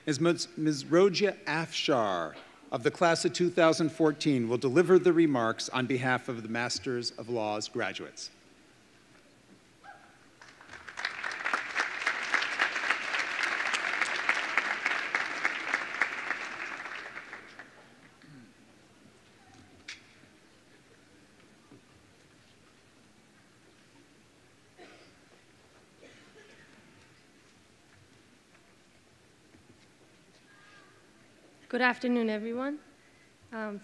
Ms. Rojia Afshar of the class of 2014 will deliver the remarks on behalf of the Masters of Laws graduates. Good afternoon, everyone.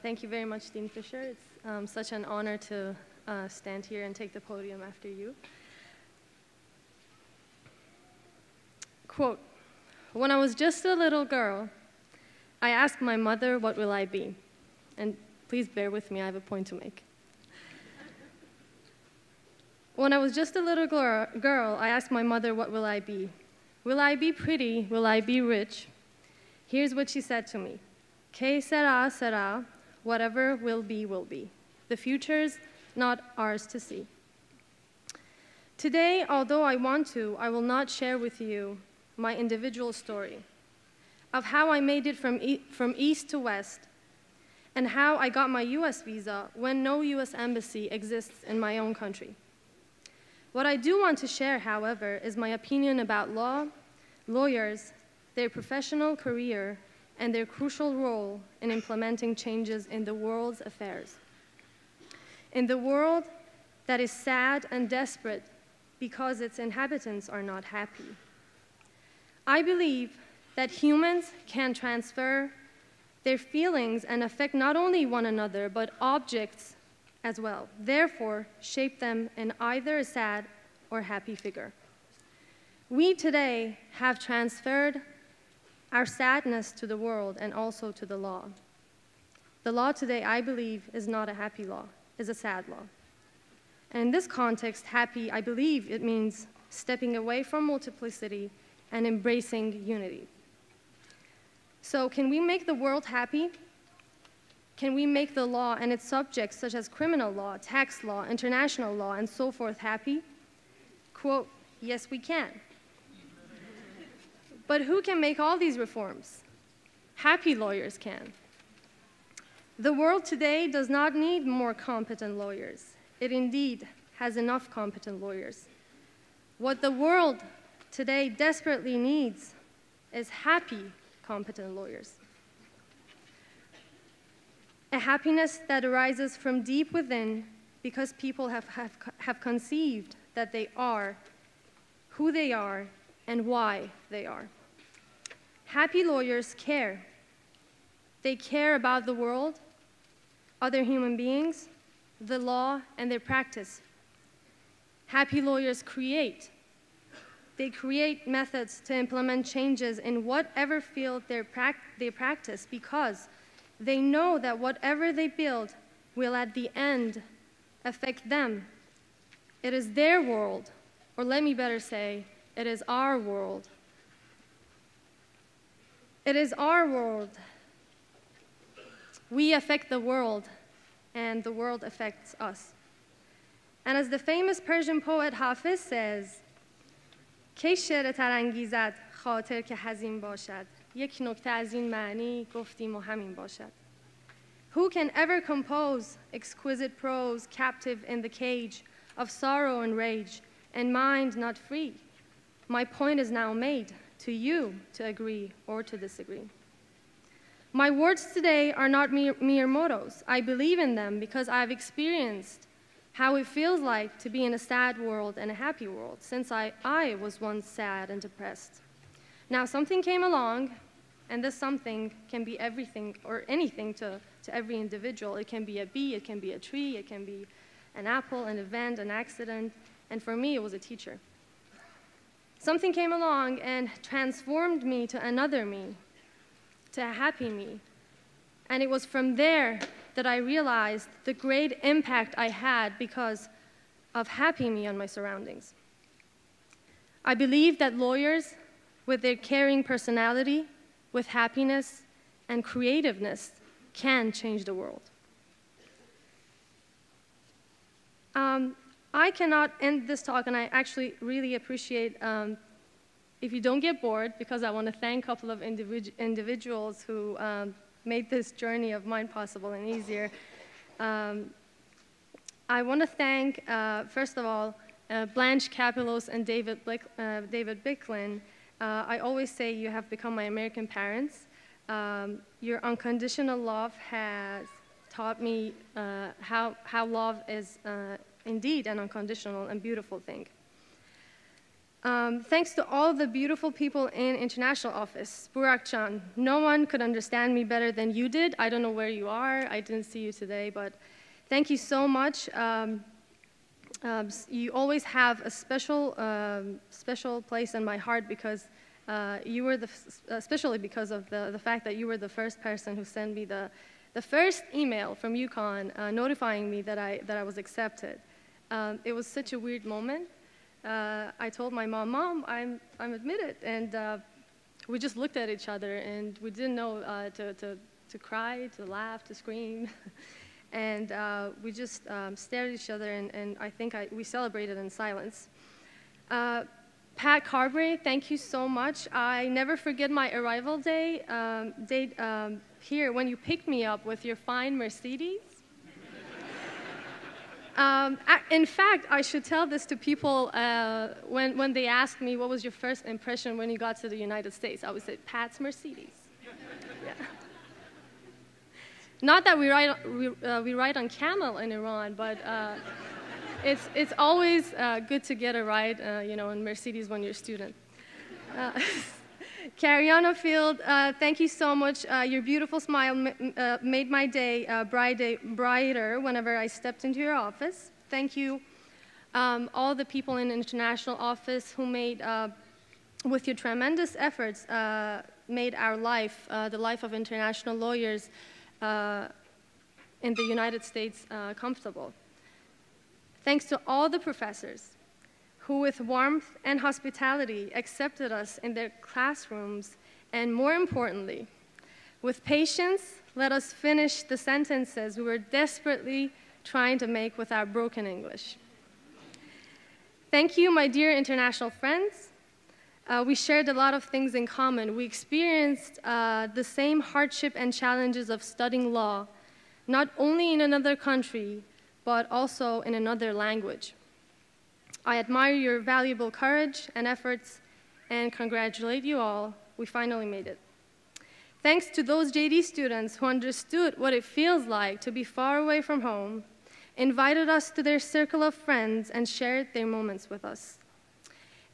Thank you very much, Dean Fisher. It's such an honor to stand here and take the podium after you. Quote, "When I was just a little girl, I asked my mother, what will I be?" And please bear with me, I have a point to make. When I was just a little girl, I asked my mother, what will I be? Will I be pretty? Will I be rich? Here's what she said to me. Que sera, sera, whatever will be, will be. The future's not ours to see. Today, although I want to, I will not share with you my individual story of how I made it from east to west and how I got my US visa when no US embassy exists in my own country. What I do want to share, however, is my opinion about law, lawyers, their professional career, and their crucial role in implementing changes in the world's affairs. In the world that is sad and desperate because its inhabitants are not happy. I believe that humans can transfer their feelings and affect not only one another, but objects as well, therefore shape them in either a sad or happy figure. We today have transferred our sadness to the world and also to the law. The law today, I believe, is not a happy law, is a sad law. And in this context, happy, I believe it means stepping away from multiplicity and embracing unity. So can we make the world happy? Can we make the law and its subjects, such as criminal law, tax law, international law, and so forth, happy? Quote, yes, we can. But who can make all these reforms? Happy lawyers can. The world today does not need more competent lawyers. It indeed has enough competent lawyers. What the world today desperately needs is happy, competent lawyers. A happiness that arises from deep within because people have conceived that they are who they are and why they are. Happy lawyers care. They care about the world, other human beings, the law, and their practice. Happy lawyers create. They create methods to implement changes in whatever field they practice because they know that whatever they build will at the end affect them. It is their world, or let me better say, it is our world. It is our world. We affect the world, and the world affects us. And as the famous Persian poet Hafiz says, کی شعر ترانگیزد خاطر که حزین باشد یک نکته از این معنی گفتیم و همین باشد. Who can ever compose exquisite prose captive in the cage of sorrow and rage and mind not free? My point is now made to you to agree or to disagree. My words today are not mere mottos. I believe in them because I've experienced how it feels like to be in a sad world and a happy world, since I was once sad and depressed. Now something came along, and this something can be everything or anything to every individual. It can be a bee, it can be a tree, it can be an apple, an event, an accident, and for me it was a teacher. Something came along and transformed me to another me, to a happy me. And it was from there that I realized the great impact I had because of happy me on my surroundings. I believe that lawyers, with their caring personality, with happiness and creativeness, can change the world. I cannot end this talk, and I actually really appreciate if you don't get bored, because I want to thank a couple of individuals who made this journey of mine possible and easier. I want to thank, first of all, Blanche Capelos and David Bicklin. I always say you have become my American parents. Your unconditional love has taught me how love is indeed an unconditional and beautiful thing. Thanks to all the beautiful people in International Office. Burak Can, no one could understand me better than you did. I don't know where you are. I didn't see you today, but thank you so much. You always have a special place in my heart because you were especially because of the fact that you were the first person who sent me the first email from UConn notifying me that I was accepted. It was such a weird moment. I told my mom, "Mom, I'm admitted," and we just looked at each other and we didn't know to cry, to laugh, to scream. And we just stared at each other, and I think we celebrated in silence. Pat Carberry, thank you so much. I never forget my arrival date here when you picked me up with your fine Mercedes. In fact, I should tell this to people when they ask me what was your first impression when you got to the United States. I would say, Pat's Mercedes. Yeah. Not that we ride on camel in Iran, but it's always good to get a ride, in Mercedes when you're a student. Cariana Field, thank you so much. Your beautiful smile made my day brighter whenever I stepped into your office. Thank you, all the people in the International Office who made, with your tremendous efforts, made our life, the life of international lawyers in the United States, comfortable. Thanks to all the professors who with warmth and hospitality accepted us in their classrooms, and more importantly, with patience, let us finish the sentences we were desperately trying to make with our broken English. Thank you, my dear international friends. We shared a lot of things in common. We experienced the same hardship and challenges of studying law, not only in another country, but also in another language. I admire your valuable courage and efforts and congratulate you all. We finally made it. Thanks to those JD students who understood what it feels like to be far away from home, invited us to their circle of friends, and shared their moments with us.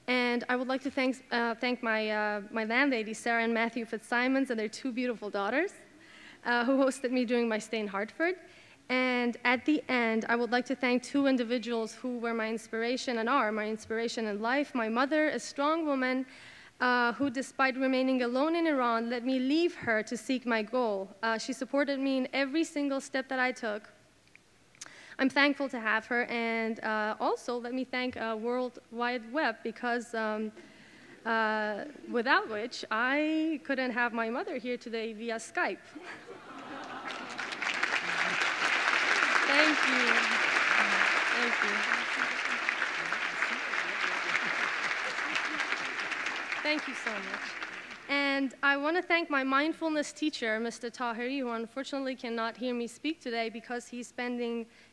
And I would like to thank my landlady, Sarah and Matthew Fitzsimons, and their two beautiful daughters, who hosted me during my stay in Hartford. And at the end, I would like to thank two individuals who were my inspiration and are my inspiration in life. My mother, a strong woman who, despite remaining alone in Iran, let me leave her to seek my goal. She supported me in every single step that I took. I'm thankful to have her, and also let me thank World Wide Web, because without which I couldn't have my mother here today via Skype. Thank you. Thank you. Thank you so much. And I want to thank my mindfulness teacher, Mr. Tahiri, who unfortunately cannot hear me speak today because he's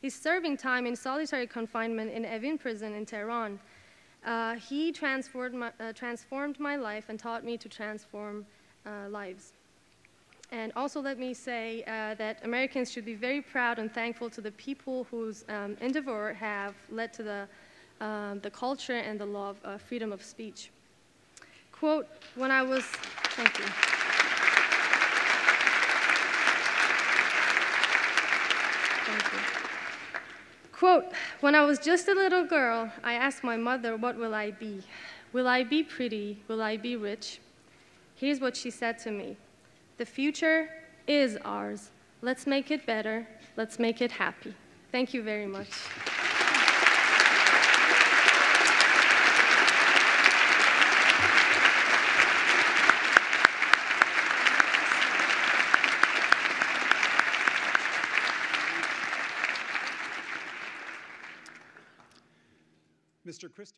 serving time in solitary confinement in Evin prison in Tehran. He transformed my life and taught me to transform lives. And also let me say that Americans should be very proud and thankful to the people whose endeavor have led to the culture and the law of freedom of speech. Quote, when I was, thank you. Thank you. Quote, when I was just a little girl, I asked my mother, what will I be? Will I be pretty? Will I be rich? Here's what she said to me. The future is ours. Let's make it better. Let's make it happy. Thank you very much. Mr. Christopher.